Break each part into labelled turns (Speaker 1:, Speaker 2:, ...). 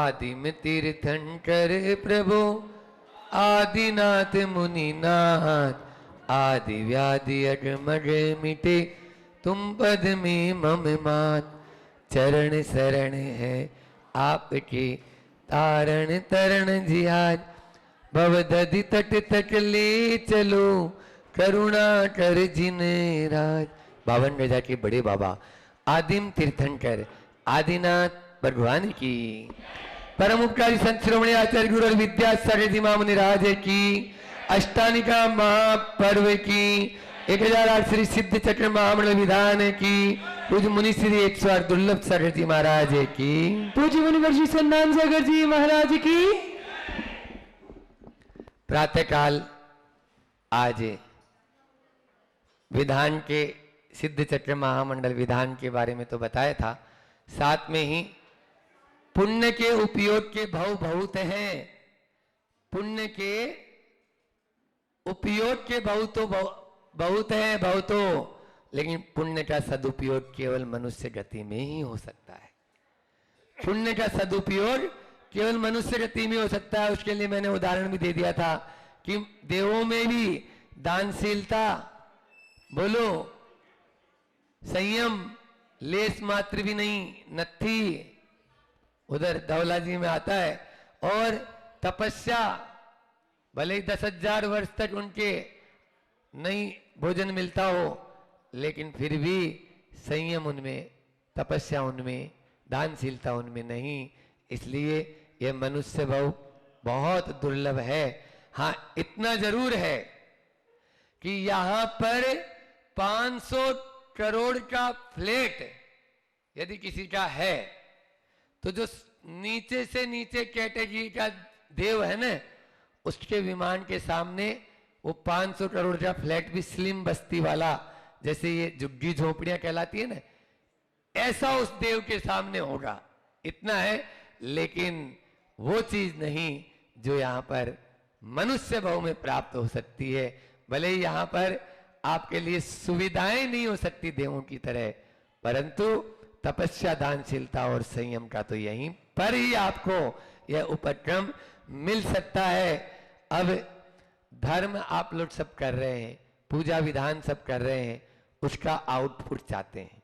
Speaker 1: आदिम तीर्थंकर प्रभु आदिनाथ मुनिनाथ, आदि व्याधि अगमग मिटे तुम पद में मम मात। चरण शरण है आपके तारण तरण जिहाज, भवदधि तट तट ले चलो करुणा कर जिन राज। 52 गजा के बड़े बाबा आदिम तीर्थंकर आदिनाथ भगवान की, परम उपकारी संत शिरोमणि आचार्य गुरु और विद्यासागर जी महामुनि राज की, अष्टानिका महापर्व की, 1008 श्री सिद्ध चक्र महामंडल विधान की, पूज्य मुनि श्री 108 दुर्लभ सागर जी महाराज की,
Speaker 2: पूज्य मुनिवर्षी सन्नान सागर जी महाराज की।
Speaker 1: प्रातःकाल आज विधान के सिद्ध चक्र महामंडल विधान के बारे में तो बताया था, साथ में ही पुण्य के उपयोग के भाव बहुत हैं। पुण्य के उपयोग के भाव तो बहुत है बहुतो, लेकिन पुण्य का सदुपयोग केवल मनुष्य गति में ही हो सकता है। पुण्य का सदुपयोग केवल मनुष्य गति में हो सकता है। उसके लिए मैंने उदाहरण भी दे दिया था कि देवों में भी दानशीलता, बोलो संयम लेस मात्र भी नहीं, नत्थी उधर धवला जी में आता है, और तपस्या, भले ही 10,000 वर्ष तक उनके नहीं भोजन मिलता हो, लेकिन फिर भी संयम उनमें, तपस्या उनमें, दानशीलता उनमें नहीं। इसलिए यह मनुष्य भाव बहुत दुर्लभ है। हाँ, इतना जरूर है कि यहां पर 500 करोड़ का फ्लैट यदि किसी का है, तो जो नीचे से नीचे कैटेगरी का देव है ना, उसके विमान के सामने वो 500 करोड़ का फ्लैट भी स्लिम बस्ती वाला, जैसे ये झुग्गी झोपड़ियां कहलाती है ना, ऐसा उस देव के सामने होगा। इतना है, लेकिन वो चीज नहीं जो यहां पर मनुष्य भाव में प्राप्त हो सकती है। भले ही यहां पर आपके लिए सुविधाएं नहीं हो सकती देवों की तरह, परंतु तपस्या, दानशीलता और संयम का तो यहीं पर ही आपको यह उपक्रम मिल सकता है। अब धर्म आप लोग सब कर रहे हैं, पूजा विधान सब कर रहे हैं, उसका आउटपुट चाहते हैं।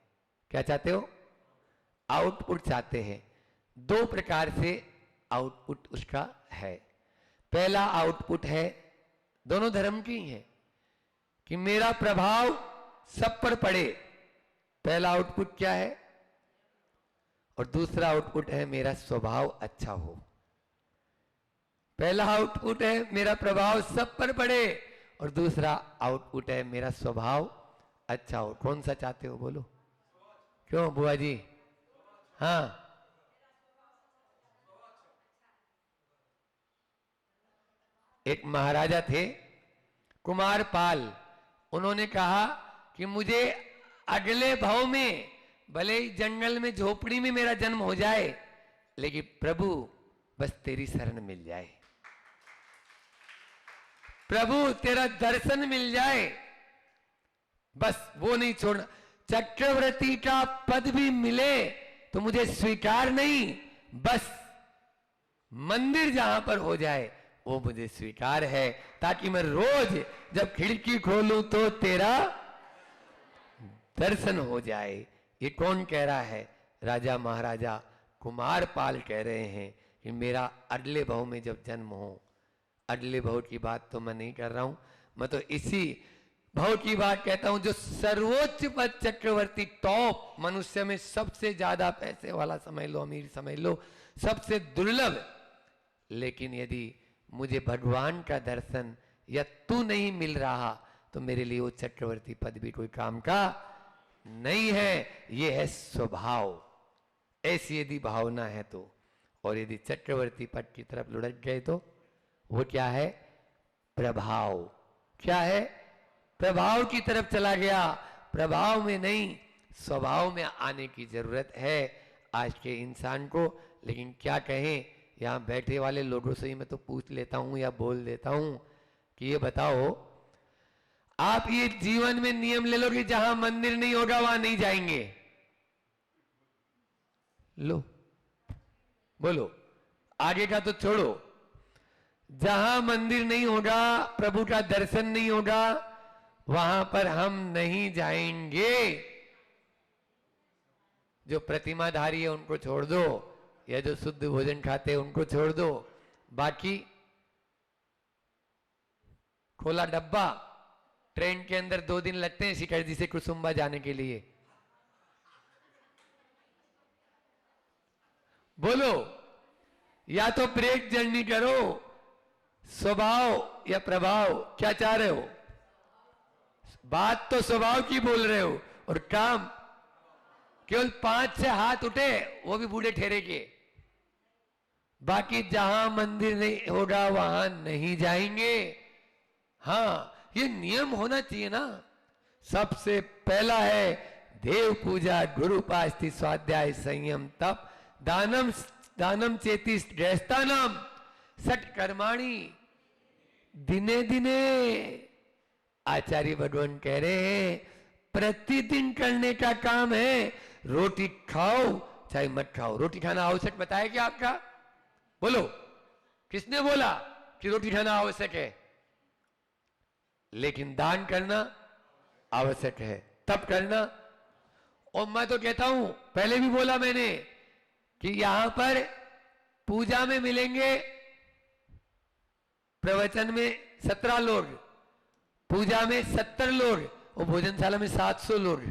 Speaker 1: क्या चाहते हो? आउटपुट चाहते हैं। 2 प्रकार से आउटपुट उसका है। पहला आउटपुट है, दोनों धर्म की है, कि मेरा प्रभाव सब पर पड़े, पहला आउटपुट क्या है। और दूसरा आउटपुट है मेरा स्वभाव अच्छा हो। पहला आउटपुट है मेरा प्रभाव सब पर पड़े, और दूसरा आउटपुट है मेरा स्वभाव अच्छा हो। कौन सा चाहते हो बोलो? क्यों बुआ जी? हाँ, एक महाराजा थे कुमारपाल, उन्होंने कहा कि मुझे अगले भाव में, भले ही जंगल में झोपड़ी में मेरा जन्म हो जाए, लेकिन प्रभु बस तेरी शरण मिल जाए, प्रभु तेरा दर्शन मिल जाए, बस वो नहीं छोड़ना। चक्रवर्ती का पद भी मिले तो मुझे स्वीकार नहीं, बस मंदिर जहां पर हो जाए वो मुझे स्वीकार है, ताकि मैं रोज जब खिड़की खोलूं तो तेरा दर्शन हो जाए। ये कौन कह रहा है? राजा महाराजा कुमारपाल कह रहे हैं कि मेरा अगले भाव में जब जन्म हो, अगले भाव की बात तो मैं नहीं कर रहा हूं, मैं तो इसी भाव की बात कहता हूं जो सर्वोच्च पद, चक्रवर्ती, टॉप, मनुष्य में सबसे ज्यादा पैसे वाला समझ लो, अमीर समझ लो, सबसे दुर्लभ। लेकिन यदि मुझे भगवान का दर्शन या तू नहीं मिल रहा तो मेरे लिए वो चक्रवर्ती पद भी कोई काम का नहीं है। ये है स्वभाव। ऐसी यदि भावना है तो, और यदि चक्रवर्ती पद की तरफ लुढ़क गए तो वो क्या है? प्रभाव। क्या है? प्रभाव की तरफ चला गया। प्रभाव में नहीं, स्वभाव में आने की जरूरत है आज के इंसान को। लेकिन क्या कहें, यहाँ बैठे वाले लोगों से ही मैं तो पूछ लेता हूं या बोल देता हूं कि ये बताओ, आप ये जीवन में नियम ले लो कि जहां मंदिर नहीं होगा वहां नहीं जाएंगे। लो बोलो, आगे का तो छोड़ो, जहां मंदिर नहीं होगा, प्रभु का दर्शन नहीं होगा, वहां पर हम नहीं जाएंगे। जो प्रतिमाधारी है उनको छोड़ दो, या जो शुद्ध भोजन खाते हैं उनको छोड़ दो, बाकी खोला डब्बा, ट्रेन के अंदर 2 दिन लगते हैं शिखरजी से कुसुम्बा जाने के लिए। बोलो, या तो ब्रेक जर्नी करो, स्वभाव या प्रभाव, क्या चाह रहे हो? बात तो स्वभाव की बोल रहे हो, और काम केवल 5 से हाथ उठे, वो भी बूढ़े ठहरे के। बाकी जहां मंदिर नहीं होगा वहां नहीं जाएंगे। हाँ, ये नियम होना चाहिए ना। सबसे पहला है देव पूजा, गुरु उपासति, स्वाध्याय, संयम, तप, दानम दानम चेति गृहस्थानाम सत्कर्माणि दिने दिने। आचार्य भगवान कह रहे हैं प्रतिदिन करने का काम है। रोटी खाओ चाहे मत खाओ। रोटी खाना आवश्यक बताया क्या आपका? बोलो, किसने बोला कि रोटी खाना आवश्यक है? लेकिन दान करना आवश्यक है, तब करना। और मैं तो कहता हूं, पहले भी बोला मैंने कि यहां पर पूजा में मिलेंगे, प्रवचन में 17 लोग, पूजा में 70 लोग, और भोजनशाला में 700 लोग।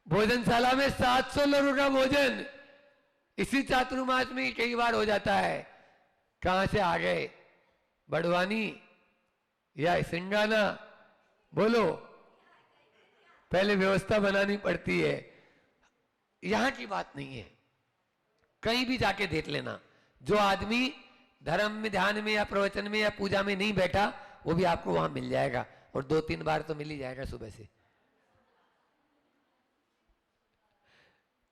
Speaker 1: भोजनशाला में 700 लोगों का भोजन इसी चातुर्मास में कई बार हो जाता है। कहां से आ गए? बड़वानी या सिंगाना? बोलो, पहले व्यवस्था बनानी पड़ती है। यहां की बात नहीं है, कहीं भी जाके देख लेना। जो आदमी धर्म में, ध्यान में या प्रवचन में या पूजा में नहीं बैठा, वो भी आपको वहां मिल जाएगा, और 2-3 बार तो मिल ही जाएगा सुबह से।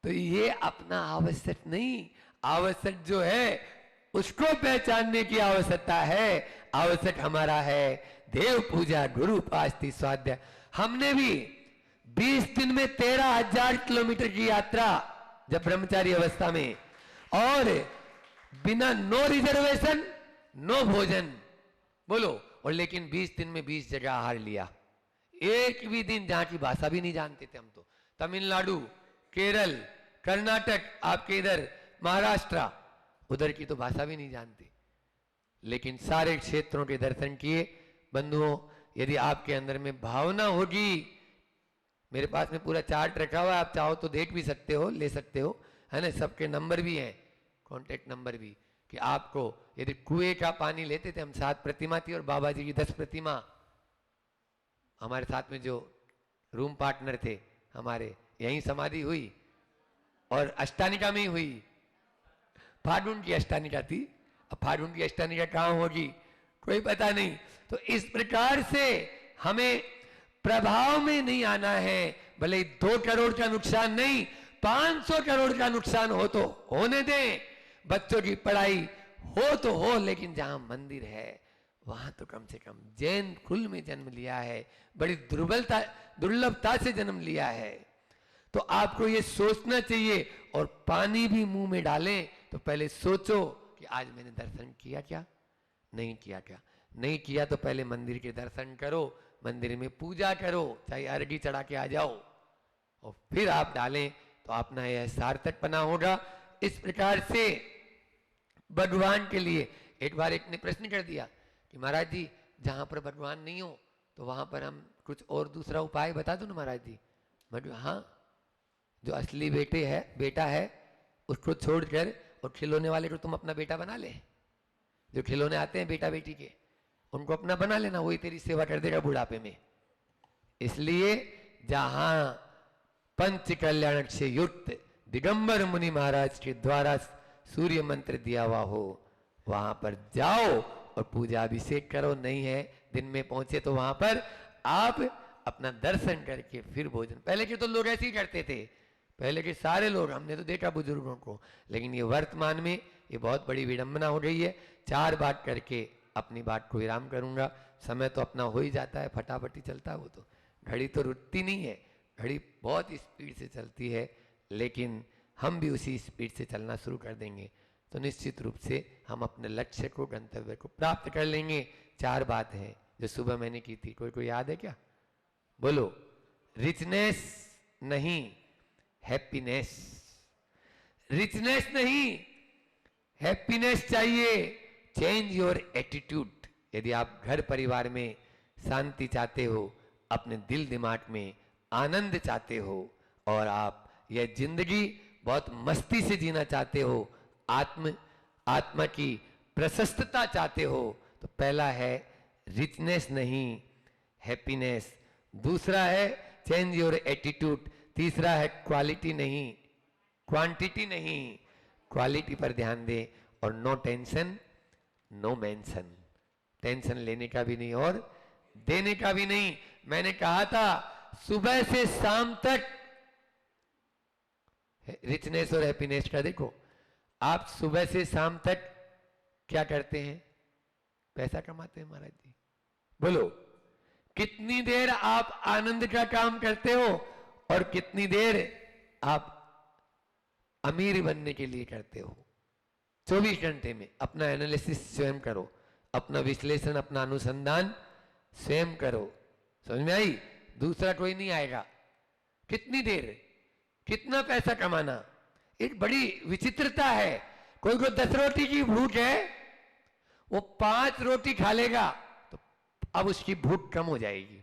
Speaker 1: तो ये अपना आवश्यक नहीं, आवश्यक जो है उसको पहचानने की आवश्यकता है। आवश्यक हमारा है देव पूजा, गुरु उपासति, स्वाध्याय। हमने भी 20 दिन में 13,000 किलोमीटर की यात्रा, जब ब्रह्मचारी अवस्था में, और बिना नो रिजर्वेशन, नो भोजन। बोलो, और लेकिन 20 दिन में 20 जगह आहार लिया। एक भी दिन जहां की भाषा भी नहीं जानते थे हम तो। तमिलनाडु, केरल, कर्नाटक, आपके इधर महाराष्ट्र, उधर की तो भाषा भी नहीं जानते, लेकिन सारे क्षेत्रों के दर्शन किए। बंधुओं, यदि आपके अंदर में भावना होगी, मेरे पास में पूरा चार्ट रखा हुआ है, आप चाहो तो देख भी सकते हो, ले सकते हो, है ना। सबके नंबर भी हैं, कॉन्टेक्ट नंबर भी, कि आपको यदि कुएं का पानी लेते थे हम, 7 प्रतिमा थी और बाबा जी की 10 प्रतिमा। हमारे साथ में जो रूम पार्टनर थे हमारे, यहीं समाधि हुई, और अष्टानिका में ही हुई। फागुन की अष्टानिका थी, अब फागुन की अष्टानिका कहां होगी कोई पता नहीं। तो इस प्रकार से हमें प्रभाव में नहीं आना है। भले 2 करोड़ का नुकसान नहीं, 500 करोड़ का नुकसान हो तो होने दें। बच्चों की पढ़ाई हो तो हो, लेकिन जहां मंदिर है वहां तो कम से कम। जैन कुल में जन्म लिया है, बड़ी दुर्लभता से जन्म लिया है, तो आपको ये सोचना चाहिए। और पानी भी मुंह में डालें तो पहले सोचो कि आज मैंने दर्शन किया क्या, नहीं किया क्या। नहीं किया तो पहले मंदिर के दर्शन करो, मंदिर में पूजा करो, चाहे अर्घी चढ़ा के आ जाओ, और फिर आप डालें तो अपना यह सार्थकपना होगा। इस प्रकार से भगवान के लिए, एक बार एक ने प्रश्न कर दिया कि महाराज जी, जहां पर भगवान नहीं हो तो वहां पर हम कुछ और दूसरा उपाय बता दो ना महाराज जी। हाँ, जो असली बेटा है उसको छोड़कर, और खिलौने वाले को तुम अपना बेटा बना ले। जो खिलौने आते हैं बेटा बेटी के, उनको अपना बना लेना, वही तेरी सेवा कर देगा बुढ़ापे में। इसलिए जहां पंच कल्याण से युक्त दिगंबर मुनि महाराज के द्वारा सूर्य मंत्र दिया हुआ हो, वहां पर जाओ और पूजा अभिषेक करो। नहीं है, दिन में पहुंचे तो वहां पर आप अपना दर्शन करके फिर भोजन। पहले के तो लोग ऐसे ही करते थे, पहले के सारे लोग, हमने तो देखा बुजुर्गों को। लेकिन ये वर्तमान में ये बहुत बड़ी विडंबना हो गई है। 4 बात करके अपनी बात को विराम करूंगा। समय तो अपना हो ही जाता है, फटाफटी चलता है वो तो। घड़ी तो रुकती नहीं है, घड़ी बहुत स्पीड से चलती है, लेकिन हम भी उसी स्पीड से चलना शुरू कर देंगे तो निश्चित रूप से हम अपने लक्ष्य को, गंतव्य को प्राप्त कर लेंगे। 4 बात है जो सुबह मैंने की थी, कोई याद है क्या? बोलो। रिचनेस नहीं, हैप्पीनेस। रिचनेस नहीं, हैप्पीनेस चाहिए। Change your attitude. यदि आप घर परिवार में शांति चाहते हो, अपने दिल दिमाग में आनंद चाहते हो और आप यह जिंदगी बहुत मस्ती से जीना चाहते हो, आत्मा की प्रशस्तता चाहते हो, तो पहला है रिचनेस नहीं, हैप्पीनेस। दूसरा है चेंज योर एटीट्यूड। तीसरा है क्वालिटी नहीं, क्वांटिटी नहीं, क्वालिटी पर ध्यान दें। और no tension no mention. Tension लेने का भी नहीं और देने का भी नहीं। मैंने कहा था सुबह से शाम तक रिचनेस और हैप्पीनेस का देखो। आप सुबह से शाम तक क्या करते हैं? पैसा कमाते हैं महाराज जी। बोलो, कितनी देर आप आनंद का काम करते हो और कितनी देर आप अमीर बनने के लिए करते हो? 24 घंटे में अपना एनालिसिस स्वयं करो, अपना विश्लेषण, अपना अनुसंधान स्वयं करो। समझ में आई? दूसरा कोई नहीं आएगा। कितनी देर, कितना पैसा कमाना, एक बड़ी विचित्रता है। कोई को 10 रोटी की भूख है, वो 5 रोटी खा लेगा तो अब उसकी भूख कम हो जाएगी,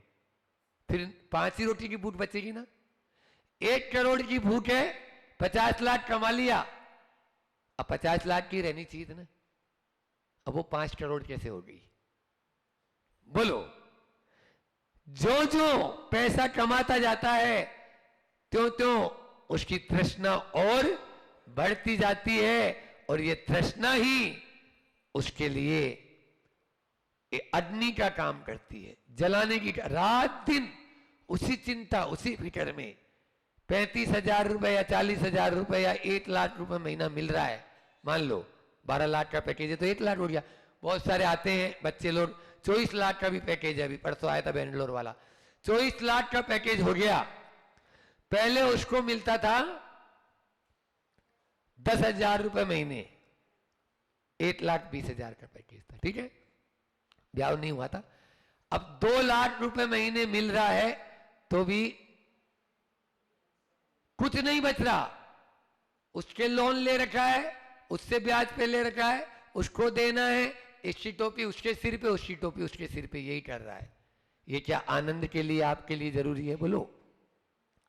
Speaker 1: फिर 5 ही रोटी की भूख बचेगी ना। 1 करोड़ की भूख है, 50 लाख कमा लिया, अब 50 लाख की रहनी चाहिए ना, अब वो 5 करोड़ कैसे हो गई? बोलो। जो जो पैसा कमाता जाता है त्यों त्यों उसकी तृष्णा और बढ़ती जाती है, और ये तृष्णा ही उसके लिए अग्नि का काम करती है, जलाने की। रात दिन उसी चिंता, उसी फिक्र में 35,000 रुपए या 40,000 रुपए या 1 लाख रुपए महीना मिल रहा है। मान लो 12 लाख का पैकेज है तो 1 लाख हो गया। बहुत सारे आते हैं बच्चे लोग, 24 लाख का भी पैकेज है। अभी परसों आया था बेंगलोर वाला, 24 लाख का पैकेज हो गया। पहले उसको मिलता था 10,000 रुपए महीने, 1,20,000 का पैकेज था, ठीक है, ब्याह नहीं हुआ था। अब 2 लाख रुपए महीने मिल रहा है तो भी कुछ नहीं बच रहा। उसके लोन ले रखा है, उससे ब्याज पे ले रखा है, उसको देना है, इसकी टोपी उसके सिर पे, उसकी टोपी उसके सिर पे, यही कर रहा है। ये क्या आनंद के लिए, आपके लिए जरूरी है? बोलो।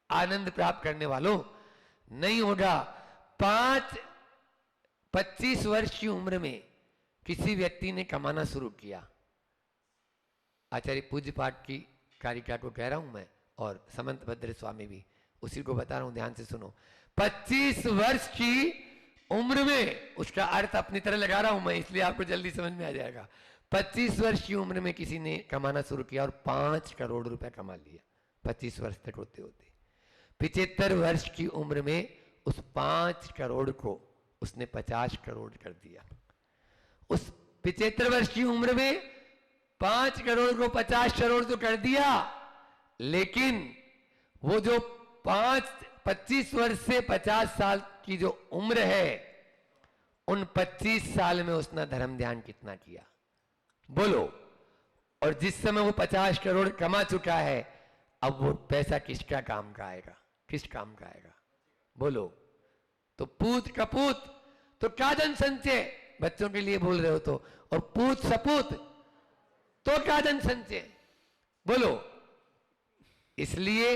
Speaker 1: आनंद प्राप्त करने वालों, नहीं होगा। 25 वर्ष की उम्र में किसी व्यक्ति ने कमाना शुरू किया। आचार्य पूज्य पाठ की कारिका को कह रहा हूं मैं, और समंत भद्र स्वामी भी उसी को बता रहा हूं, ध्यान से सुनो। 25 वर्ष की उम्र में, उसका अर्थ अपनी तरह लगा रहा हूं मैं, इसलिए आपको जल्दी समझ में आ जाएगा। 25 वर्ष की उम्र में किसी ने कमाना शुरू किया और 5 करोड़ रुपए कमा लिया 25 वर्ष तक होते होते। 75 वर्ष की उम्र में उस 5 करोड़ को उसने 50 करोड़ कर दिया। उस 75 वर्ष की उम्र में 5 करोड़ को 50 करोड़ तो कर दिया, लेकिन वो जो 25 वर्ष से 50 साल की जो उम्र है, उन 25 साल में उसने धर्म ध्यान कितना किया? बोलो। और जिस समय वो 50 करोड़ कमा चुका है, अब वो पैसा किसका काम का आएगा? किस काम का आएगा? बोलो। तो पूत कपूत तो क्या धन संचय, बच्चों के लिए बोल रहे हो तो, और पूत सपूत तो क्या धन संचय? बोलो। इसलिए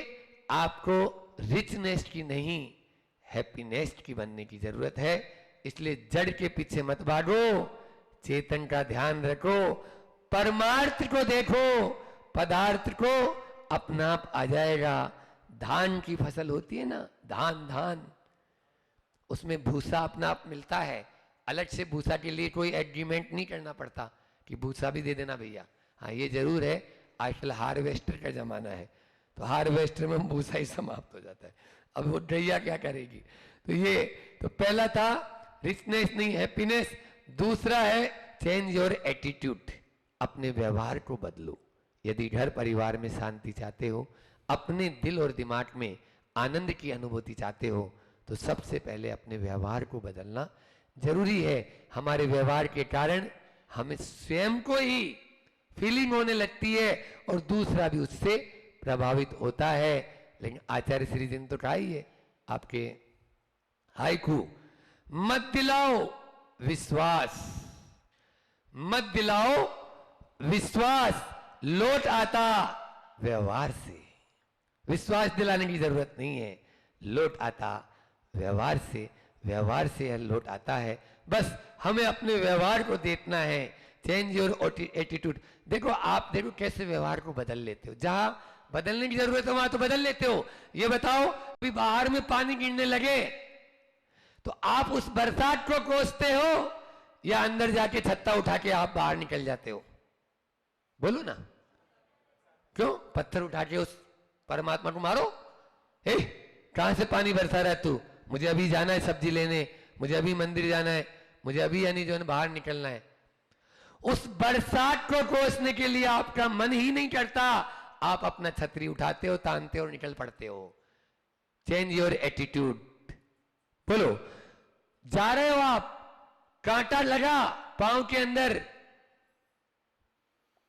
Speaker 1: आपको रिचनेस की नहीं, हैप्पीनेस की बनने की जरूरत है। इसलिए जड़ के पीछे मत भागो, चेतन का ध्यान रखो, परमार्थ को देखो, पदार्थ को अपना आप आ जाएगा। धान की फसल होती है ना, धान, उसमें भूसा अपना आप मिलता है। अलग से भूसा के लिए कोई एग्रीमेंट नहीं करना पड़ता कि भूसा भी दे देना भैया। हाँ, ये जरूर है, आजकल हार्वेस्टर का जमाना है, तो हार्वेस्टर में भूसा ही समाप्त हो जाता है। अब वो गैया क्या करेगी? तो ये तो पहला था रिचनेस नहीं, हैप्पीनेस। दूसरा है चेंज योर एटीट्यूड, अपने व्यवहार को बदलो। यदि घर परिवार में शांति चाहते हो, अपने दिल और दिमाग में आनंद की अनुभूति चाहते हो, तो सबसे पहले अपने व्यवहार को बदलना जरूरी है। हमारे व्यवहार के कारण हमें स्वयं को ही फीलिंग होने लगती है और दूसरा भी उससे प्रभावित होता है। लेकिन आचार्य श्री जी ने तो कहा ही है आपके हाइकू, मत दिलाओ विश्वास, मत दिलाओ विश्वास, लौट आता व्यवहार से। विश्वास दिलाने की जरूरत नहीं है, लौट आता व्यवहार से, व्यवहार से यह लौट आता है। बस हमें अपने व्यवहार को देखना है, चेंज योर एटीट्यूड। देखो आप देखो कैसे व्यवहार को बदल लेते हो, जहां बदलने की जरूरत है वहां तो बदल लेते हो। ये बताओ अभी बाहर में पानी गिरने लगे तो आप उस बरसात को कोसते हो या अंदर जाके छत्ता उठा के आप बाहर निकल जाते हो? बोलो ना, क्यों? पत्थर उठा के उस परमात्मा को मारो। ए, कहां से पानी बरसा रहा है तू? मुझे अभी जाना है सब्जी लेने, मुझे अभी मंदिर जाना है, मुझे अभी यानी जो है बाहर निकलना है। उस बरसात को कोसने के लिए आपका मन ही नहीं करता, आप अपना छतरी उठाते हो, तानते हो और निकल पड़ते हो। Change your attitude. बोलो, जा रहे हो आप, कांटा लगा पांव के अंदर,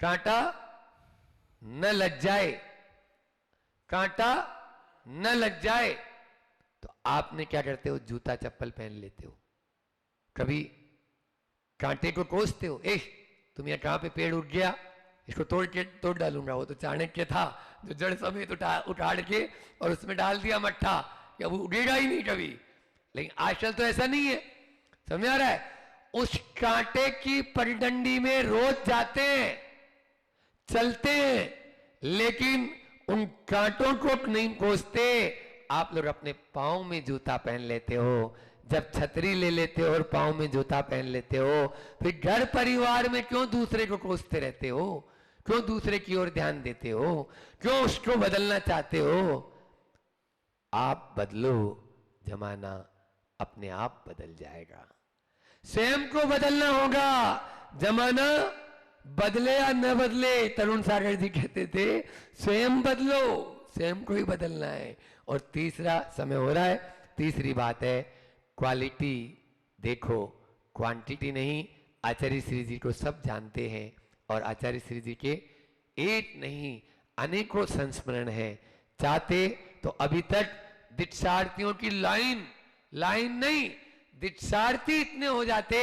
Speaker 1: कांटा न लग जाए, कांटा न लग जाए तो आपने क्या करते हो? जूता चप्पल पहन लेते हो। कभी कांटे को कोसते हो, ए तुम यहां कहां पे पेड़ उग गया, इसको तोड़ डालूंगा। वो तो चाणक्य था जो जड़ समेत उठाड़ के और उसमें डाल दिया मट्ठा कि अब उगेगा ही नहीं कभी। लेकिन आजकल तो ऐसा नहीं है, समझ आ रहा है? उस कांटे की पगडंडी में रोज जाते हैं, चलते हैं, लेकिन उन कांटों को नहीं कोसते। आप लोग अपने पांव में जूता पहन लेते हो, जब छतरी ले लेते हो और पांव में जूता पहन लेते हो, फिर घर परिवार में क्यों दूसरे को कोसते रहते हो? क्यों दूसरे की ओर ध्यान देते हो? क्यों उसको बदलना चाहते हो? आप बदलो, जमाना अपने आप बदल जाएगा। स्वयं को बदलना होगा, जमाना बदले या न बदले। तरुण सागर जी कहते थे स्वयं बदलो, स्वयं को ही बदलना है। और तीसरा समय हो रहा है, तीसरी बात है क्वालिटी देखो, क्वांटिटी नहीं। आचार्य श्री जी को सब जानते हैं और आचार्य श्री जी के एक नहीं अनेकों संस्मरण है। चाहते तो अभी तक दीक्षार्थियों की लाइन नहीं, दीक्षार्थी इतने हो जाते,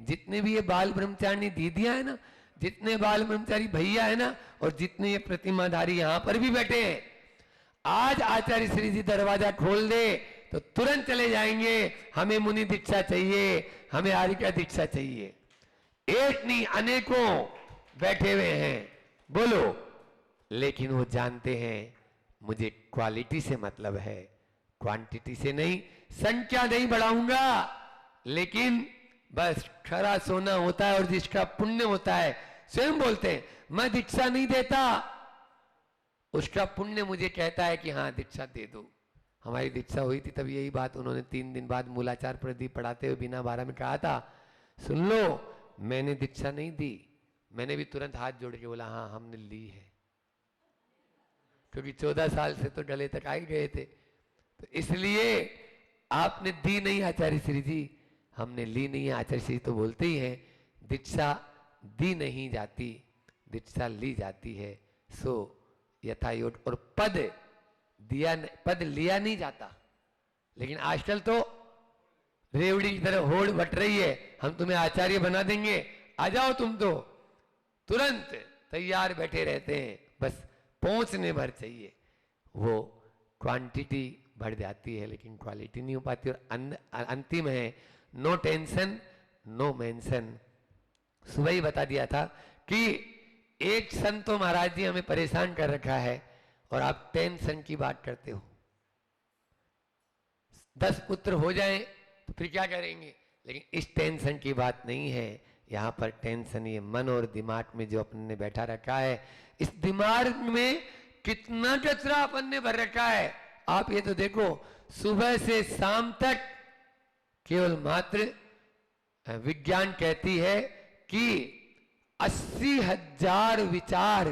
Speaker 1: जितने भी ये बाल ब्रह्मचारी दीदियां है ना, जितने बाल ब्रह्मचारी भैया है ना, और जितने ये प्रतिमाधारी यहां पर भी बैठे हैं, आज आचार्य श्री जी दरवाजा खोल दे तो तुरंत चले जाएंगे। हमें मुनि दीक्षा चाहिए, हमें आर्य दीक्षा चाहिए। एक नहीं अनेकों बैठे हुए हैं, बोलो। लेकिन वो जानते हैं मुझे क्वालिटी से मतलब है, क्वांटिटी से नहीं। संख्या नहीं बढ़ाऊंगा, लेकिन बस खरा सोना होता है और जिसका पुण्य होता है, स्वयं बोलते हैं मैं दीक्षा नहीं देता, उसका पुण्य मुझे कहता है कि हाँ दीक्षा दे दो। हमारी दीक्षा हुई थी तब यही बात उन्होंने 3 दिन बाद मूलाचार प्रदीप पढ़ाते हुए बिना 12 में कहा था, सुन लो मैंने दीक्षा नहीं दी। मैंने भी तुरंत हाथ जोड़ के बोला हाँ हमने ली है, क्योंकि 14 साल से तो गले तक आ ही गए थे। तो इसलिए आपने दी नहीं आचार्य श्री जी, हमने ली नहीं है। आचार्य श्री तो बोलते ही हैं दीक्षा दी नहीं जाती, दीक्षा ली जाती है। सो यथायोट। और पद लिया नहीं जाता। लेकिन आजकल तो रेवड़ी की तरह होड़ बट रही है, हम तुम्हें आचार्य बना देंगे, आ जाओ तुम, तो तुरंत तैयार बैठे रहते हैं, बस पहुंचने भर चाहिए। वो क्वांटिटी बढ़ जाती है लेकिन क्वालिटी नहीं हो पाती। और अंतिम है नो टेंशन नो मेंशन। सुबह ही बता दिया था कि एक संत तो महाराज जी हमें परेशान कर रखा है और आप टेंशन की बात करते हो। 10 पुत्र हो जाएं तो फिर क्या करेंगे, लेकिन इस टेंशन की बात नहीं है। यहां पर टेंशन ये मन और दिमाग में जो अपन ने बैठा रखा है, इस दिमाग में कितना कचरा अपन ने भर रखा है। आप ये तो देखो सुबह से शाम तक केवल मात्र विज्ञान कहती है कि 80,000 विचार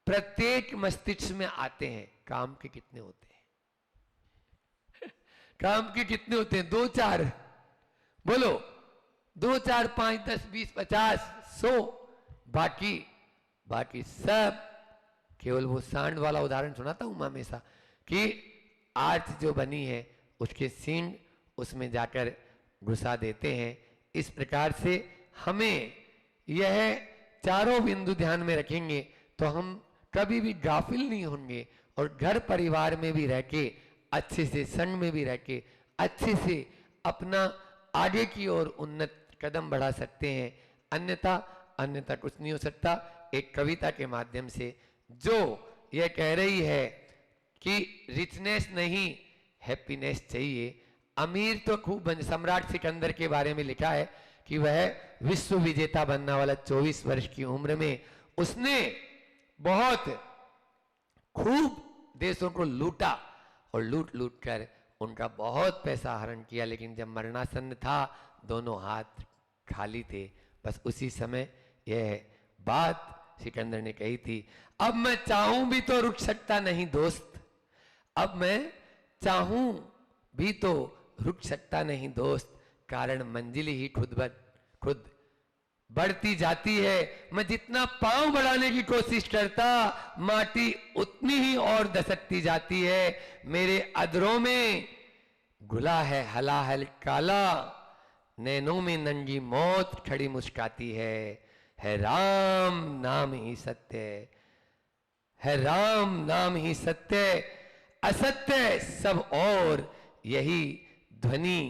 Speaker 1: प्रत्येक मस्तिष्क में आते हैं। काम के कितने होते हैं? काम के कितने होते हैं? 2 4 बोलो, 2 4 5 10 20 50 100, बाकी सब केवल वो सांड वाला उदाहरण सुनाता हूं मैं हमेशा कि आर्च जो बनी है उसके सींग उसमें जाकर घुसा देते हैं। इस प्रकार से हमें यह चारों बिंदु ध्यान में रखेंगे तो हम कभी भी गाफिल नहीं होंगे और घर परिवार में भी रह के अच्छे से, संग में भी रह के अच्छे से अपना आगे की ओर उन्नत कदम बढ़ा सकते हैं। अन्यथा कुछ नहीं हो सकता। एक कविता के माध्यम से जो यह कह रही है कि रिचनेस नहीं हैप्पीनेस चाहिए। अमीर तो खूब बन, सम्राट सिकंदर के बारे में लिखा है कि वह विश्व विजेता बनने वाला 24 वर्ष की उम्र में उसने बहुत खूब देशों को लूटा और लूट कर उनका बहुत पैसा हरण किया, लेकिन जब मरणासन्न था दोनों हाथ खाली थे। बस उसी समय यह बात सिकंदर ने कही थी, अब मैं चाहूं भी तो रुक सकता नहीं दोस्त, अब मैं चाहूं भी तो रुक सकता नहीं दोस्त, कारण मंजिल ही खुद बढ़ती जाती है। मैं जितना पांव बढ़ाने की कोशिश करता माटी उतनी ही और दसकती जाती है। मेरे अधरों में घुला है हलाहल काला, नैनों में नंगी मौत खड़ी मुस्काती है राम नाम ही सत्य, है राम नाम ही सत्य, असत्य सब और यही ध्वनि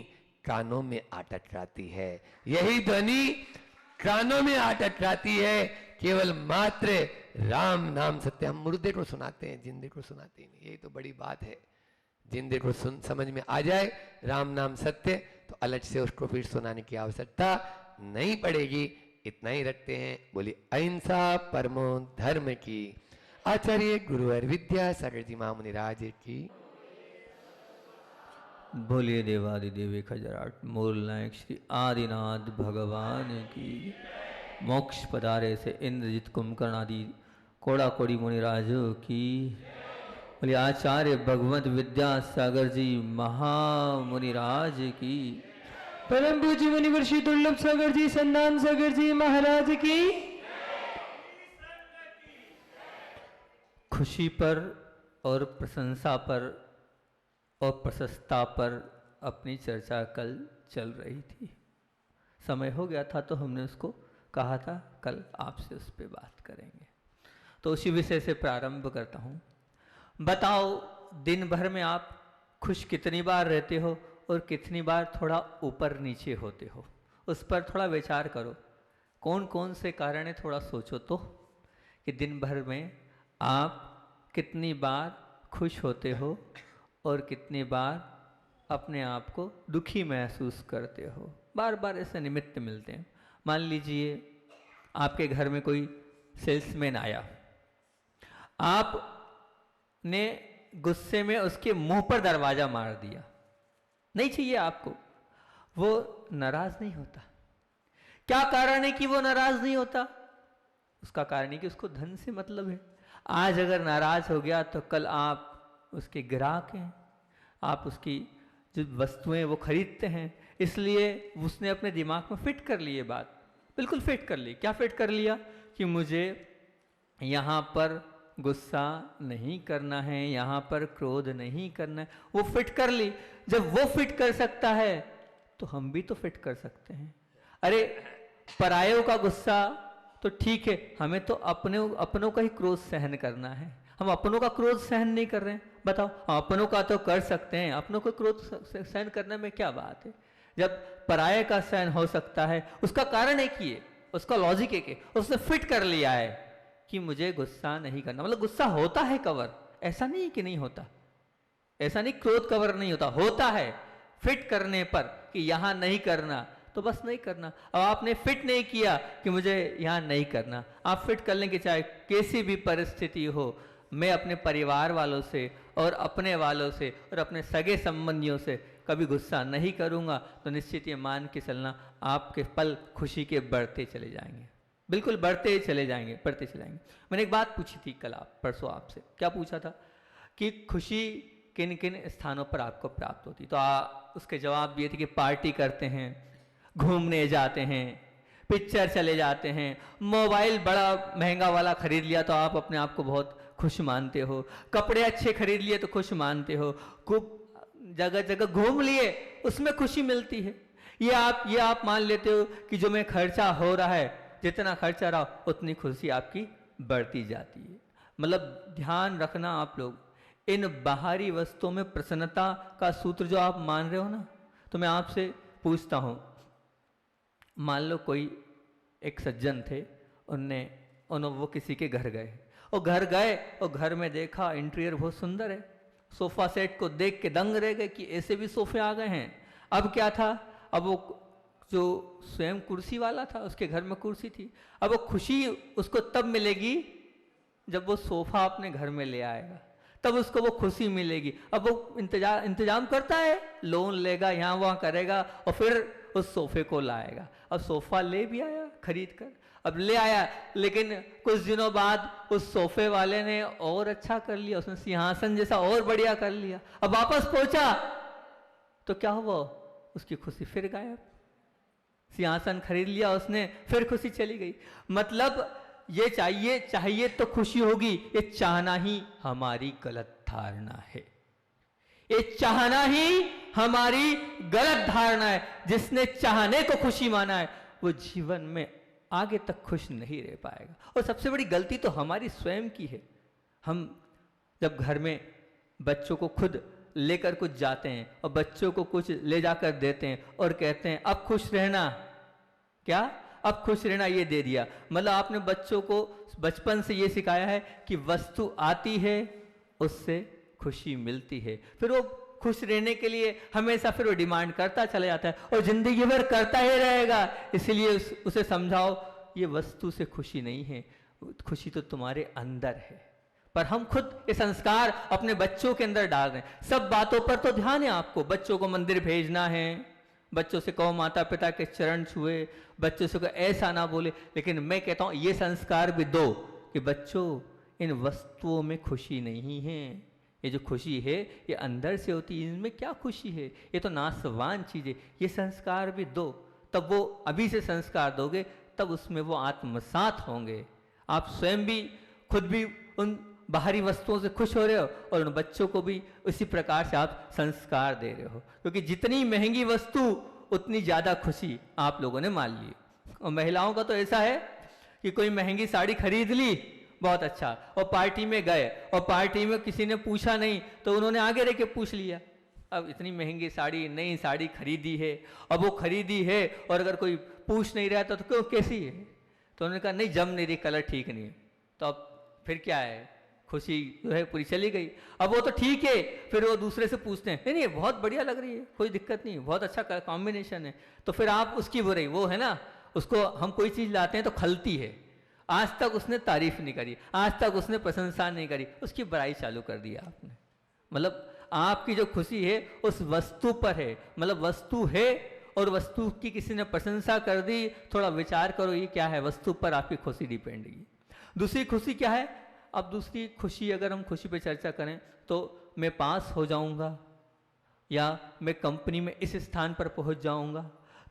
Speaker 1: कानों में आ टकराती है, यही ध्वनि कानों में आ टकराती है। केवल मात्र राम नाम सत्य। हम मुर्दे को सुनाते हैं, जिंदे को सुनाते नहीं, यही तो बड़ी बात है। जिंदे को समझ में आ जाए राम नाम सत्य तो अलग से उसको फिर सुनाने की आवश्यकता नहीं पड़ेगी। इतना ही रखते हैं। बोली अहिंसा परमो धर्म की। आचार्य गुरुवर विद्यासागर जी महामुनिराज की।
Speaker 3: बोलिए देवादिदेव खजराट मूल नायक श्री आदिनाथ भगवान की। मोक्ष पधारे से इंद्रजित कुंभकर्ण आदि कोड़ा कोड़ी मुनिराजों की। बोलिए आचार्य भगवत विद्यासागर जी महामुनिराज की।
Speaker 2: परम पूज्य मुनिवर श्री दुर्लभ सागर जी संदान सागर जी महाराज की।
Speaker 3: खुशी पर और प्रशंसा पर और प्रशस्ता पर अपनी चर्चा कल चल रही थी। समय हो गया था तो हमने उसको कहा था कल आपसे उस पर बात करेंगे। तो उसी विषय से प्रारंभ करता हूँ। बताओ दिन भर में आप खुश कितनी बार रहते हो और कितनी बार थोड़ा ऊपर नीचे होते हो, उस पर थोड़ा विचार करो। कौन कौन से कारण है थोड़ा सोचो तो, कि दिन भर में आप कितनी बार खुश होते हो और कितनी बार अपने आप को दुखी महसूस करते हो। बार बार ऐसे निमित्त मिलते हैं। मान लीजिए आपके घर में कोई सेल्समैन आया, आपने गुस्से में उसके मुंह पर दरवाजा मार दिया, नहीं चाहिए आपको, वो नाराज नहीं होता। क्या कारण है कि वो नाराज नहीं होता? उसका कारण है कि उसको धन से मतलब है। आज अगर नाराज हो गया तो कल आप उसके ग्राहक हैं, आप उसकी जो वस्तुएं वो खरीदते हैं, इसलिए उसने अपने दिमाग में फिट कर ली ये बात, बिल्कुल फिट कर ली। क्या फिट कर लिया? कि मुझे यहाँ पर गुस्सा नहीं करना है, यहाँ पर क्रोध नहीं करना है। वो फिट कर ली। जब वो फिट कर सकता है तो हम भी तो फिट कर सकते हैं। अरे परायों का गुस्सा तो ठीक है, हमें तो अपनों का ही क्रोध सहन करना है। हम अपनों का क्रोध सहन नहीं कर रहे हैं। बताओ, अपनों का तो कर सकते हैं, अपनों का क्रोध सहन करने में क्या बात है? जब पराये का सहन हो सकता है, उसका कारण एक ही है, उसका लॉजिक एक है, उसने फिट कर लिया है कि मुझे गुस्सा नहीं करना। मतलब गुस्सा होता है कवर, ऐसा नहीं कि नहीं होता, ऐसा नहीं क्रोध कवर नहीं होता, होता है फिट करने पर कि यहां नहीं करना तो बस नहीं करना। अब आपने फिट नहीं किया कि मुझे यहां नहीं करना, आप फिट कर लेंगे चाहे कैसी भी परिस्थिति हो। मैं अपने परिवार वालों से और अपने वालों से और अपने सगे संबंधियों से कभी गुस्सा नहीं करूंगा, तो निश्चित ये मान के चलना आपके पल खुशी के बढ़ते चले जाएंगे, बिल्कुल बढ़ते चले जाएंगे, बढ़ते चले जाएंगे। मैंने एक बात पूछी थी कल परसों आपसे। क्या पूछा था? कि खुशी किन किन स्थानों पर आपको प्राप्त होती। तो उसके जवाब दिए थे कि पार्टी करते हैं, घूमने जाते हैं, पिक्चर चले जाते हैं, मोबाइल बड़ा महंगा वाला खरीद लिया तो आप अपने आप को बहुत खुश मानते हो, कपड़े अच्छे खरीद लिए तो खुश मानते हो, खूब जगह जगह घूम लिए उसमें खुशी मिलती है। ये आप मान लेते हो कि जो मैं खर्चा हो रहा है, जितना खर्चा रहा उतनी खुशी आपकी बढ़ती जाती है। मतलब ध्यान रखना आप लोग, इन बाहरी वस्तुओं में प्रसन्नता का सूत्र जो आप मान रहे हो ना, तो मैं आपसे पूछता हूं, मान लो कोई एक सज्जन थे, वो किसी के घर गए और घर में देखा इंटीरियर बहुत सुंदर है, सोफा सेट को देख के दंग रह गए कि ऐसे भी सोफे आ गए हैं। अब क्या था, अब वो जो स्वयं कुर्सी वाला था उसके घर में कुर्सी थी, अब वो खुशी उसको तब मिलेगी जब वो सोफा अपने घर में ले आएगा, तब उसको वो खुशी मिलेगी। अब वो इंतजाम करता है, लोन लेगा, यहाँ वहाँ करेगा और फिर उस सोफे को लाएगा। अब सोफा ले भी आया खरीद कर, अब ले आया, लेकिन कुछ दिनों बाद उस सोफे वाले ने और अच्छा कर लिया, उसने सिंहासन जैसा और बढ़िया कर लिया। अब वापस पहुंचा तो क्या हुआ, उसकी खुशी फिर गायब। सिंहासन खरीद लिया उसने, फिर खुशी चली गई। मतलब ये चाहिए तो खुशी होगी, ये चाहना ही हमारी गलत धारणा है। ये चाहना ही हमारी गलत धारणा है। जिसने चाहने को खुशी माना है वो जीवन में आगे तक खुश नहीं रह पाएगा। और सबसे बड़ी गलती तो हमारी स्वयं की है। हम जब घर में बच्चों को खुद लेकर कुछ जाते हैं और बच्चों को कुछ ले जाकर देते हैं और कहते हैं अब खुश रहना, क्या अब खुश रहना, ये दे दिया। मतलब आपने बच्चों को बचपन से ये सिखाया है कि वस्तु आती है उससे खुशी मिलती है, फिर वो खुश रहने के लिए हमेशा फिर वो डिमांड करता चला जाता है और जिंदगी भर करता ही रहेगा। इसलिए उसे समझाओ ये वस्तु से खुशी नहीं है, खुशी तो तुम्हारे अंदर है। पर हम खुद ये संस्कार अपने बच्चों के अंदर डाल रहे हैं। सब बातों पर तो ध्यान है आपको, बच्चों को मंदिर भेजना है, बच्चों से कहो माता पिता के चरण छुए, बच्चों से कहो ऐसा ना बोले, लेकिन मैं कहता हूं ये संस्कार भी दो कि बच्चों इन वस्तुओं में खुशी नहीं है, ये जो खुशी है ये अंदर से होती है, इनमें क्या खुशी है, ये तो नाशवान चीज है। ये संस्कार भी दो, तब वो अभी से संस्कार दोगे तब उसमें वो आत्मसात होंगे। आप स्वयं भी खुद भी उन बाहरी वस्तुओं से खुश हो रहे हो और उन बच्चों को भी उसी प्रकार से आप संस्कार दे रहे हो, क्योंकि जितनी महंगी वस्तु उतनी ज्यादा खुशी आप लोगों ने मान ली। और महिलाओं का तो ऐसा है कि कोई महंगी साड़ी खरीद ली, बहुत अच्छा, और पार्टी में गए और पार्टी में किसी ने पूछा नहीं तो उन्होंने आगे रह के पूछ लिया। अब इतनी महंगी साड़ी, नई साड़ी खरीदी है, अब वो खरीदी है और अगर कोई पूछ नहीं रहा तो क्यों कैसी है, तो उन्होंने कहा नहीं जम नहीं रही, कलर ठीक नहीं है। तो अब फिर क्या है, खुशी जो है पूरी चली गई। अब वो तो ठीक है, फिर वो दूसरे से पूछते हैं नहीं नहीं बहुत बढ़िया लग रही है, कोई दिक्कत नहीं, बहुत अच्छा कॉम्बिनेशन है, तो फिर आप उसकी बुराई, वो है ना, उसको हम कोई चीज लाते हैं तो खलती है, आज तक उसने तारीफ नहीं करी, आज तक उसने प्रशंसा नहीं करी, उसकी बुराई चालू कर दिया आपने। मतलब आपकी जो खुशी है उस वस्तु पर है, मतलब वस्तु है और वस्तु की किसी ने प्रशंसा कर दी, थोड़ा विचार करो ये क्या है, वस्तु पर आपकी खुशी डिपेंड है। दूसरी खुशी क्या है, अब दूसरी खुशी अगर हम खुशी पे चर्चा करें तो मैं पास हो जाऊंगा या मैं कंपनी में इस स्थान पर पहुंच जाऊंगा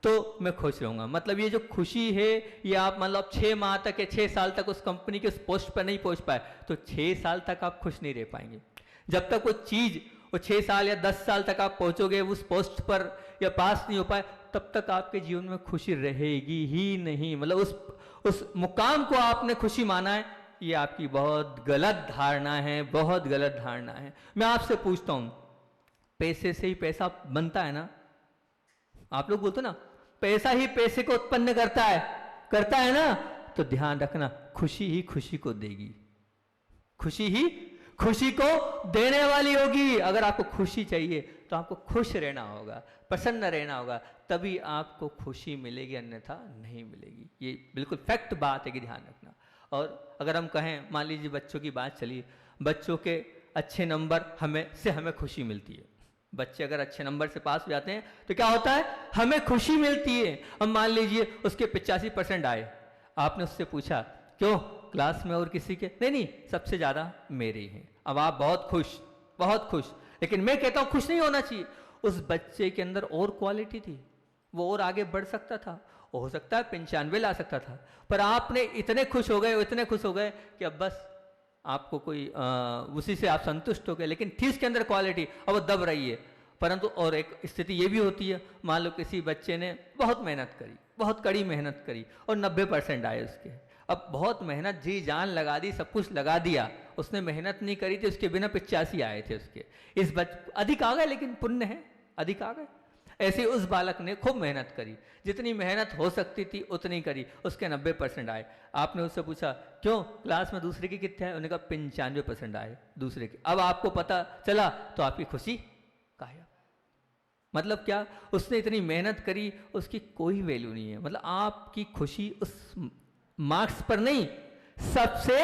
Speaker 3: तो मैं खुश रहूंगा। मतलब ये जो खुशी है ये आप मतलब 6 माह तक या 6 साल तक उस कंपनी के उस पोस्ट पर नहीं पहुंच पाए तो 6 साल तक आप खुश नहीं रह पाएंगे। जब तक वो चीज वो 6 साल या 10 साल तक आप पहुंचोगे उस पोस्ट पर या पास नहीं हो पाए तब तक आपके जीवन में खुशी रहेगी ही नहीं। मतलब उस मुकाम को आपने खुशी माना है, ये आपकी बहुत गलत धारणा है, बहुत गलत धारणा है। मैं आपसे पूछता हूं, पैसे से ही पैसा बनता है ना? आप लोग बोलते ना पैसा ही पैसे को उत्पन्न करता है ना? तो ध्यान रखना खुशी ही खुशी को देगी, खुशी ही खुशी को देने वाली होगी। अगर आपको खुशी चाहिए तो आपको खुश रहना होगा, प्रसन्न रहना होगा, तभी आपको खुशी मिलेगी, अन्यथा नहीं मिलेगी। ये बिल्कुल फैक्ट बात है कि ध्यान रखना। और अगर हम कहें, मान लीजिए बच्चों की बात चली, बच्चों के अच्छे नंबर हमें खुशी मिलती है। बच्चे अगर अच्छे नंबर से पास हो जाते हैं तो क्या होता है, हमें खुशी मिलती है। अब मान लीजिए उसके 85% आए, आपने उससे पूछा क्यों, क्लास में और किसी के नहीं, सबसे ज्यादा मेरे ही हैं। अब आप बहुत खुश, लेकिन मैं कहता हूं खुश नहीं होना चाहिए। उस बच्चे के अंदर और क्वालिटी थी, वो और आगे बढ़ सकता था, हो सकता है 95 ला सकता था, पर आपने इतने खुश हो गए, इतने खुश हो गए कि अब बस आपको कोई उसी से आप संतुष्ट हो गए। लेकिन थी उसके अंदर क्वालिटी, अब वो दब रही है। परंतु और एक स्थिति ये भी होती है, मान लो किसी बच्चे ने बहुत मेहनत करी, बहुत कड़ी मेहनत करी और 90% आए उसके। अब बहुत मेहनत जी जान लगा दी, सब कुछ लगा दिया, उसने मेहनत नहीं करी थी, उसके बिना 85 आए थे उसके। इस अधिक आ गए, लेकिन पुण्य है, अधिक आ गए। ऐसे उस बालक ने खूब मेहनत करी, जितनी मेहनत हो सकती थी उतनी करी, उसके 90% आए। आपने उससे पूछा क्यों, क्लास में दूसरे के कितने आए? उन्होंने कहा 95% आए दूसरे के। अब आपको पता चला तो आपकी खुशी गायब। मतलब क्या, उसने इतनी मेहनत करी, उसकी कोई वैल्यू नहीं है। मतलब आपकी खुशी उस मार्क्स पर नहीं, सबसे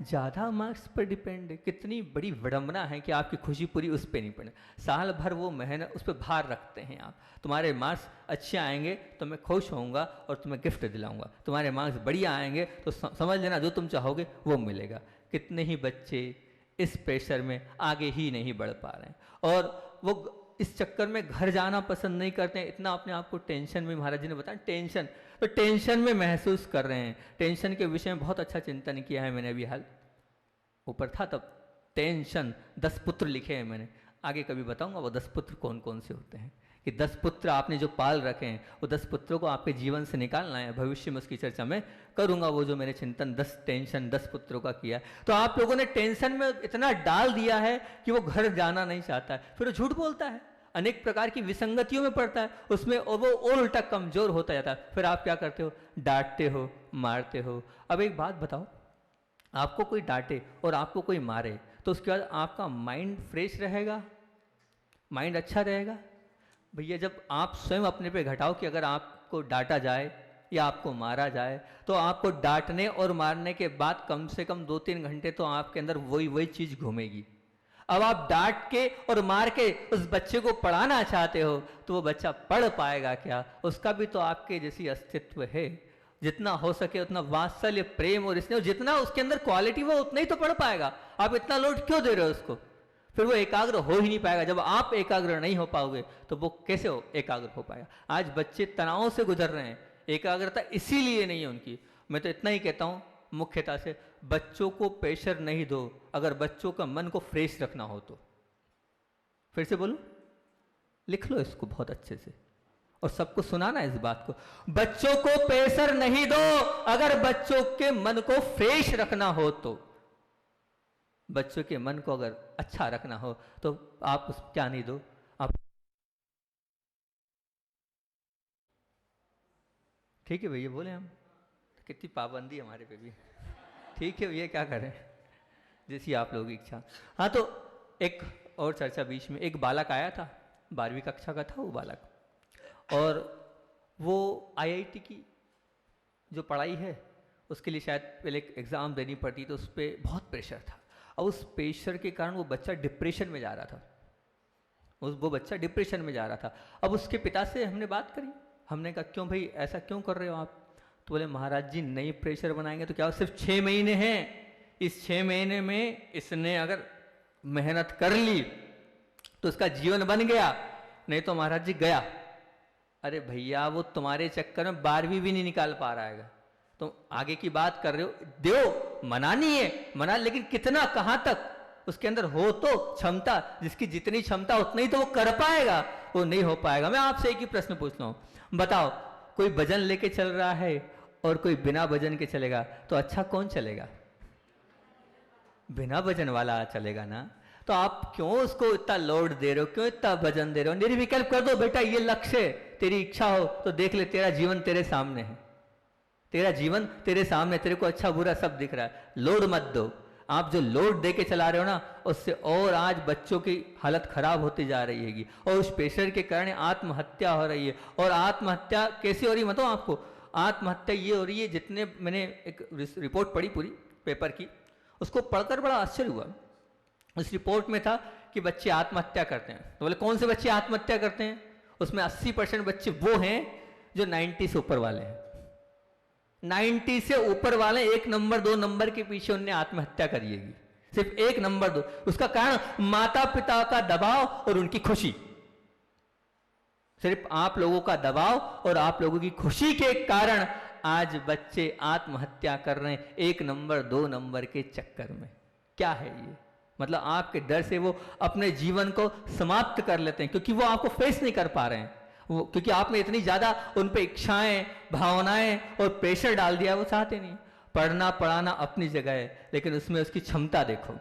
Speaker 3: ज्यादा मार्क्स पर डिपेंड है। कितनी बड़ी विडंबना है कि आपकी खुशी पूरी उस पर नहीं पड़े। साल भर वो मेहनत उस पर भार रखते हैं आप, तुम्हारे मार्क्स अच्छे आएंगे तो मैं खुश होऊंगा और तुम्हें गिफ्ट दिलाऊंगा, तुम्हारे मार्क्स बढ़िया आएंगे तो समझ लेना जो तुम चाहोगे वो मिलेगा। कितने ही बच्चे इस प्रेशर में आगे ही नहीं बढ़ पा रहे हैं और वो इस चक्कर में घर जाना पसंद नहीं करते हैं। इतना अपने आप को टेंशन में, महाराज जी ने बताया टेंशन, तो टेंशन में महसूस कर रहे हैं। टेंशन के विषय में बहुत अच्छा चिंतन किया है मैंने, अभी हाल ऊपर था तब। टेंशन 10 पुत्र लिखे हैं मैंने, आगे कभी बताऊंगा वो 10 पुत्र कौन कौन से होते हैं, कि 10 पुत्र आपने जो पाल रखे हैं वो 10 पुत्रों को आपके जीवन से निकालना है। भविष्य में उसकी चर्चा में करूंगा, वो जो मैंने चिंतन 10 पुत्रों का किया। तो आप लोगों ने टेंशन में इतना डाल दिया है कि वो घर जाना नहीं चाहता है, फिर वो झूठ बोलता है, अनेक प्रकार की विसंगतियों में पड़ता है उसमें, और वो और उल्टा कमजोर होता जाता है। फिर आप क्या करते हो, डांटते हो, मारते हो। अब एक बात बताओ, आपको कोई डांटे और आपको कोई मारे तो उसके बाद आपका माइंड फ्रेश रहेगा, माइंड अच्छा रहेगा? भैया जब आप स्वयं अपने पे घटाओ कि अगर आपको डांटा जाए या आपको मारा जाए तो आपको डांटने और मारने के बाद कम से कम 2-3 घंटे तो आपके अंदर वही चीज घूमेगी। अब आप डांट के और मार के उस बच्चे को पढ़ाना चाहते हो तो वो बच्चा पढ़ पाएगा क्या? उसका भी तो आपके जैसी अस्तित्व है। जितना हो सके उतना वात्सल्य, प्रेम और स्नेह, जितना उसके अंदर क्वालिटी वो उतना ही तो पढ़ पाएगा। आप इतना लोड क्यों दे रहे हो उसको? फिर वो एकाग्र हो ही नहीं पाएगा। जब आप एकाग्र नहीं हो पाओगे तो वो कैसे एकाग्र हो पाएगा? आज बच्चे तनाव से गुजर रहे हैं, एकाग्रता इसीलिए नहीं है उनकी। मैं तो इतना ही कहता हूं मुख्यतः से, बच्चों को प्रेशर नहीं दो अगर बच्चों का मन को फ्रेश रखना हो तो। फिर से बोलो, लिख लो इसको बहुत अच्छे से और सबको सुनाना इस बात को। बच्चों को प्रेशर नहीं दो अगर बच्चों के मन को फ्रेश रखना हो तो। बच्चों के मन को अगर अच्छा रखना हो तो आप उस क्या नहीं दो, आप ठीक है भैया बोले हम, कितनी पाबंदी हमारे पे भी। ठीक है भैया, क्या करें, जैसी आप लोगों की इच्छा। हाँ, तो एक और चर्चा बीच में, एक बालक आया था, 12वीं कक्षा का था वो बालक, और वो IIT की जो पढ़ाई है उसके लिए शायद पहले एक एग्ज़ाम देनी पड़ती, तो उस पर बहुत प्रेशर था। और उस प्रेशर के कारण वो बच्चा डिप्रेशन में जा रहा था, वो बच्चा डिप्रेशन में जा रहा था। अब उसके पिता से हमने बात करी, हमने कहा क्यों भाई ऐसा क्यों कर रहे हो आप? तो बोले महाराज जी नई प्रेशर बनाएंगे तो क्या, सिर्फ 6 महीने हैं, इस 6 महीने में इसने अगर मेहनत कर ली तो उसका जीवन बन गया, नहीं तो महाराज जी गया। अरे भैया वो तुम्हारे चक्कर में 12वीं भी नहीं निकाल पा रहा है, तुम आगे की बात कर रहे हो। दो, मना नहीं है, मना, लेकिन कितना, कहां तक उसके अंदर हो तो क्षमता, जिसकी जितनी क्षमता उतना ही तो वो कर पाएगा, वो नहीं हो पाएगा। मैं आपसे एक ही प्रश्न पूछ रहा हूं, बताओ कोई भजन लेके चल रहा है और कोई बिना भजन के चलेगा तो अच्छा कौन चलेगा? बिना भजन वाला चलेगा ना। तो आप क्यों उसको इतना लोड दे रहे हो, क्यों इतना भजन दे रहे हो? निर्विकल्प कर दो बेटा, ये लक्ष्य है, तेरी इच्छा हो तो देख ले, तेरा जीवन तेरे सामने है, तेरा जीवन तेरे सामने, तेरे को अच्छा बुरा सब दिख रहा है। लोड मत दो। आप जो लोड दे के चला रहे हो ना, उससे और आज बच्चों की हालत खराब होती जा रही हैगी, और उस प्रेशर के कारण आत्महत्या हो रही है। और आत्महत्या कैसे हो रही है बताओ आपको? आत्महत्या ये हो रही है, जितने मैंने एक रिपोर्ट पढ़ी पूरी पेपर की, उसको पढ़कर बड़ा आश्चर्य हुआ। उस रिपोर्ट में था कि बच्चे आत्महत्या करते हैं, तो बोले कौन से बच्चे आत्महत्या करते हैं? उसमें 80% बच्चे वो हैं जो 90 से ऊपर वाले हैं। 90 से ऊपर वाले 1 नंबर 2 नंबर के पीछे उनने आत्महत्या करी है। सिर्फ 1 नंबर दो। उसका कारण माता पिता का दबाव और उनकी खुशी। सिर्फ आप लोगों का दबाव और आप लोगों की खुशी के कारण आज बच्चे आत्महत्या कर रहे हैं 1 नंबर 2 नंबर के चक्कर में। क्या है ये? मतलब आपके डर से वो अपने जीवन को समाप्त कर लेते हैं, क्योंकि वो आपको फेस नहीं कर पा रहे हैं। वो क्योंकि आपने इतनी ज्यादा उन पे इच्छाएं, भावनाएं और प्रेशर डाल दिया, वो चाहते नहीं। पढ़ना पढ़ाना अपनी जगह है, लेकिन उसमें उसकी क्षमता देखो।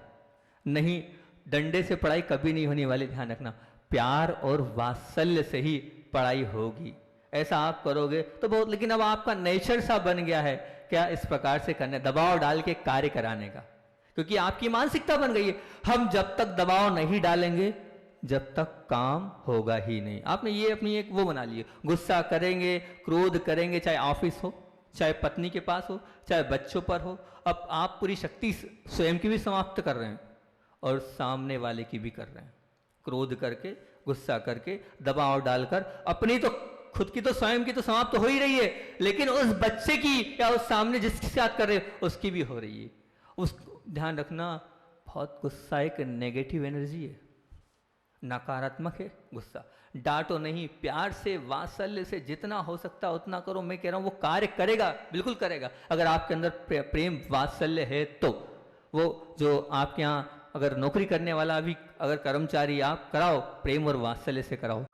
Speaker 3: नहीं, डंडे से पढ़ाई कभी नहीं होने वाली, ध्यान रखना। प्यार और वात्सल्य से ही पढ़ाई होगी। ऐसा आप करोगे तो बहुत, लेकिन अब आपका नेचर सा बन गया है क्या इस प्रकार से करने, दबाव डाल के कार्य कराने का, क्योंकि आपकी मानसिकता बन गई है। हम जब तक दबाव नहीं डालेंगे जब तक काम होगा ही नहीं। आपने ये अपनी एक वो बना ली है, गुस्सा करेंगे, क्रोध करेंगे, चाहे ऑफिस हो, चाहे पत्नी के पास हो, चाहे बच्चों पर हो। अब आप पूरी शक्ति स्वयं की भी समाप्त कर रहे हैं और सामने वाले की भी कर रहे हैं। क्रोध करके, गुस्सा करके, दबाव डालकर अपनी तो, खुद की तो, स्वयं की तो समाप्त हो ही रही है, लेकिन उस बच्चे की या उस सामने जिसके साथ कर रहे हैं उसकी भी हो रही है। उस ध्यान रखना, बहुत गुस्सा एक नेगेटिव एनर्जी है, नकारात्मक है गुस्सा। डांटो नहीं, प्यार से, वात्सल्य से जितना हो सकता उतना करो। मैं कह रहा हूं वो कार्य करेगा, बिल्कुल करेगा। अगर आपके अंदर प्रेम वात्सल्य है तो वो जो आपके यहाँ अगर नौकरी करने वाला भी अगर कर्मचारी आप कराओ, प्रेम और वात्सल्य से कराओ,